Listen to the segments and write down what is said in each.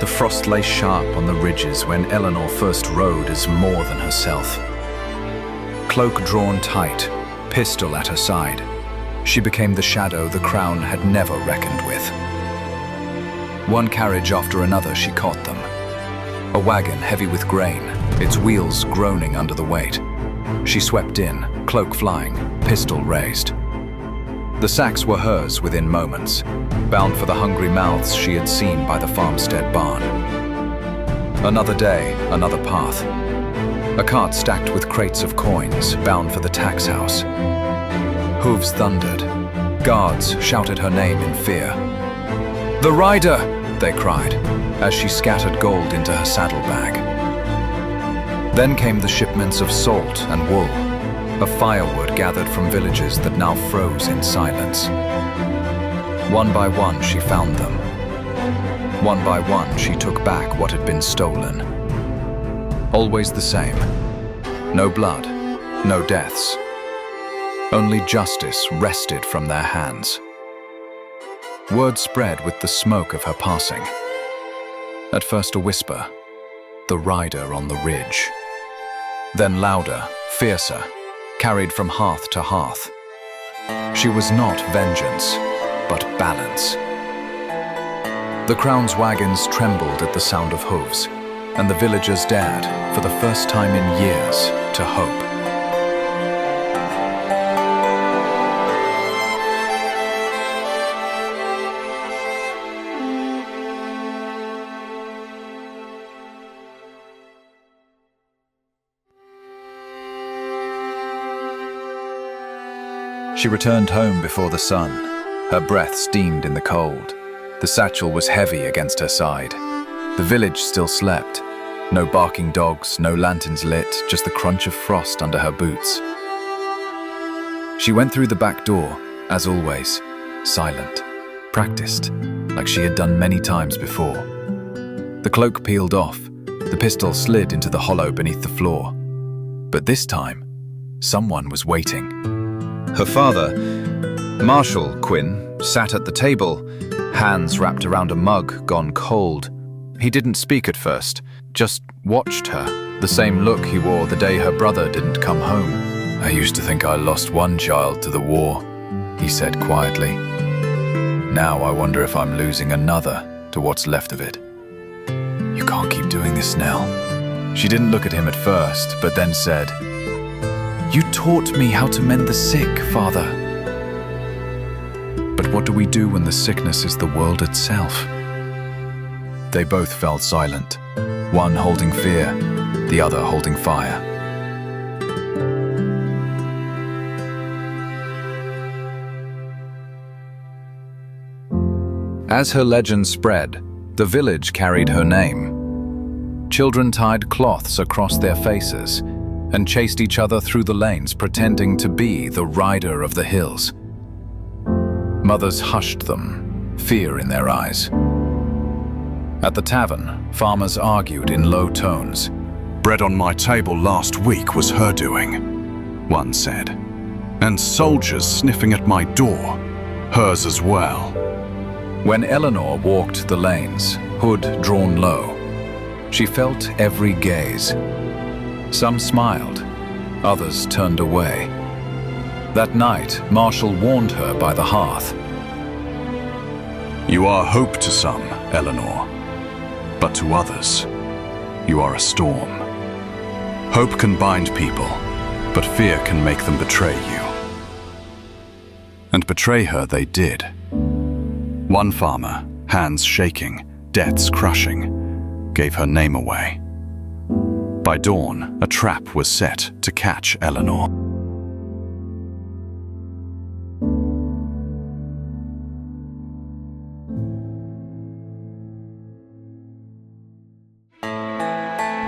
The frost lay sharp on the ridges when Eleanor first rode as more than herself. Cloak drawn tight, pistol at her side, she became the shadow the crown had never reckoned with. One carriage after another she caught them. A wagon heavy with grain, its wheels groaning under the weight. She swept in, cloak flying, pistol raised. The sacks were hers within moments, bound for the hungry mouths she had seen by the farmstead barn. Another day, another path. A cart stacked with crates of coins, bound for the tax house. Hooves thundered. Guards shouted her name in fear. "The rider!" they cried, as she scattered gold into her saddlebag. Then came the shipments of salt and wool, of firewood gathered from villages that now froze in silence. One by one she found them. One by one she took back what had been stolen. Always the same. No blood, no deaths. Only justice wrested from their hands. Word spread with the smoke of her passing. At first a whisper, "The rider on the ridge." Then louder, fiercer, carried from hearth to hearth. She was not vengeance, but balance. The crown's wagons trembled at the sound of hooves, and the villagers dared, for the first time in years, to hope. She returned home before the sun. Her breath steamed in the cold. The satchel was heavy against her side. The village still slept. No barking dogs, no lanterns lit, just the crunch of frost under her boots. She went through the back door, as always, silent, practiced, like she had done many times before. The cloak peeled off. The pistol slid into the hollow beneath the floor. But this time, someone was waiting. Her father, Marshal Quinn, sat at the table, hands wrapped around a mug gone cold. He didn't speak at first, just watched her, the same look he wore the day her brother didn't come home. "I used to think I lost one child to the war," he said quietly. "Now I wonder if I'm losing another to what's left of it." "You can't keep doing this, Nell." She didn't look at him at first, but then said, "You taught me how to mend the sick, Father." "But what do we do when the sickness is the world itself?" They both fell silent, one holding fear, the other holding fire. As her legend spread, the village carried her name. Children tied cloths across their faces and chased each other through the lanes, pretending to be the rider of the hills. Mothers hushed them, fear in their eyes. At the tavern, farmers argued in low tones. "Bread on my table last week was her doing," one said. "And soldiers sniffing at my door, hers as well." When Eleanor walked the lanes, hood drawn low, she felt every gaze. Some smiled, others turned away. That night, Marshall warned her by the hearth. "You are hope to some, Eleanor, but to others, you are a storm. Hope can bind people, but fear can make them betray you." And betray her they did. One farmer, hands shaking, debts crushing, gave her name away. By dawn, a trap was set to catch Eleanor.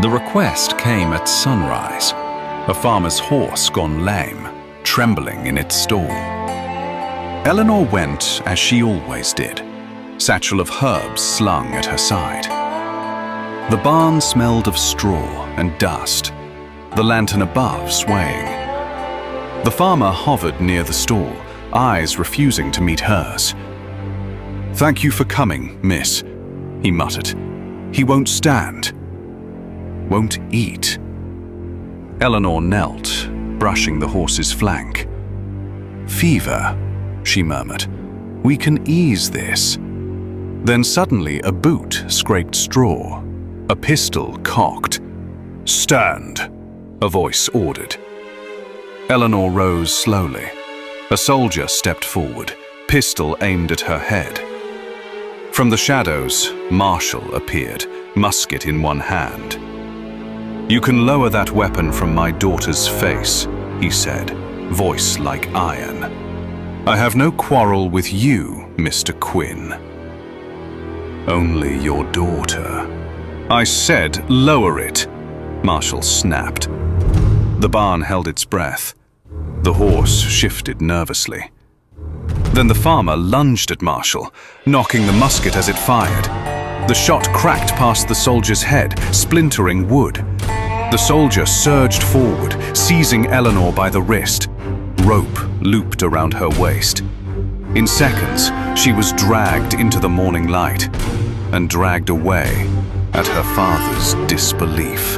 The request came at sunrise, a farmer's horse gone lame, trembling in its stall. Eleanor went as she always did, satchel of herbs slung at her side. The barn smelled of straw and dust, the lantern above swaying. The farmer hovered near the stall, eyes refusing to meet hers. "Thank you for coming, miss," he muttered. He won't stand. Won't eat. Eleanor knelt, brushing the horse's flank. "Fever," she murmured. "We can ease this." Then suddenly a boot scraped straw. A pistol cocked. "Stand," a voice ordered. Eleanor rose slowly. A soldier stepped forward, pistol aimed at her head. From the shadows, Marshall appeared, musket in one hand. "You can lower that weapon from my daughter's face," he said, voice like iron. "I have no quarrel with you, Mr. Quinn. Only your daughter." "I said lower it," Marshall snapped. The barn held its breath. The horse shifted nervously. Then the farmer lunged at Marshall, knocking the musket as it fired. The shot cracked past the soldier's head, splintering wood. The soldier surged forward, seizing Eleanor by the wrist. Rope looped around her waist. In seconds, she was dragged into the morning light and dragged away at her father's disbelief.